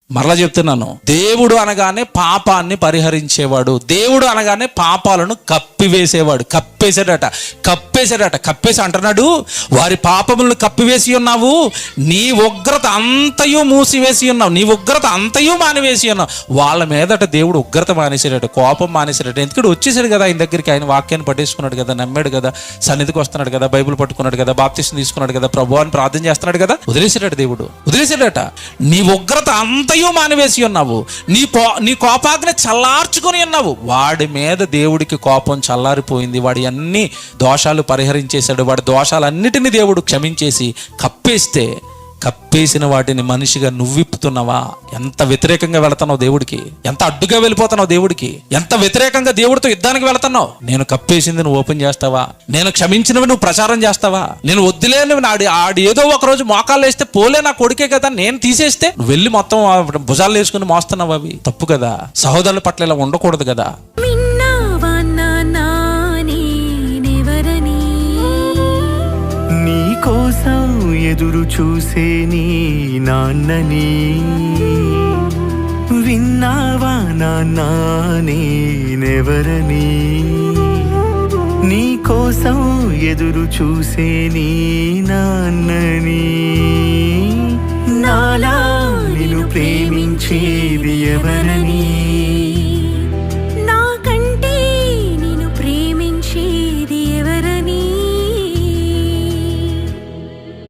మరలా చెప్తున్నాను, దేవుడు అనగానే పాపాన్ని పరిహరించేవాడు, దేవుడు అనగానే పాపాలను కప్పివేసేవాడు. కప్పేసి అంటున్నాడు, వారి పాపములను కప్పివేసి ఉన్నావు, నీ ఉగ్రత అంతయు మూసివేసి ఉన్నావు, నీ ఉగ్రత అంతయు మానివేసి ఉన్నావు. వాళ్ళ మీదట దేవుడు ఉగ్రత మానేసాడట, కోపం మానేసాడట. ఎందుకంటే వచ్చేసాడు కదా ఆయన దగ్గరికి, ఆయన వాక్యాన్ని పట్టేసుకున్నాడు కదా, నమ్మాడు కదా, సన్నిధికి వస్తున్నాడు కదా, బైబిల్ పట్టుకున్నాడు కదా, బాప్తిసం తీసుకున్నాడు కదా, ప్రభు అని ప్రార్థన చేస్తున్నాడు కదా, వదిలేసాడట దేవుడు, వదిలేసాడట. నీ ఉగ్రత అంతయు మానివేసి ఉన్నావు, నీ కోపాగ్ని చల్లార్చుకొని ఉన్నావు. వాడి మీద దేవుడికి కోపం చల్లారిపోయింది, వాడి అన్ని దోషాలు పరిహరించేశాడు. వాడి దోషాలన్నిటినీ దేవుడు క్షమించేసి కప్పేసిన వాటిని మనిషిగా నువ్విప్పుతున్నావా? ఎంత వ్యతిరేకంగా వెళుతున్నావు దేవుడికి, ఎంత అడ్డుగా వెళ్ళిపోతున్నావు దేవుడికి, ఎంత వ్యతిరేకంగా దేవుడితో యుద్ధానికి వెళుతున్నావు. నేను కప్పేసింది నువ్వు ఓపెన్ చేస్తావా? నేను క్షమించినవి నువ్వు ప్రచారం చేస్తావా? నేను వద్దులేనివి ఆడి ఏదో ఒక రోజు మోకాళ్ళు వేస్తే పోలే నా కొడుకే కదా, నేను తీసేస్తే నువ్వు వెళ్ళి మొత్తం భుజాలు వేసుకుని మోస్తున్నావు. అవి తప్పు కదా, సహోదరుల పట్ల ఇలా ఉండకూడదు కదా. నీ కోసం ఎదురు చూసే నీ నాన్నని విన్నావా నాన్న నేనెవరని? నీ కోసం ఎదురు చూసే నీ నాన్నని, నాలా నిన్ను ప్రేమించేది ఎవరని?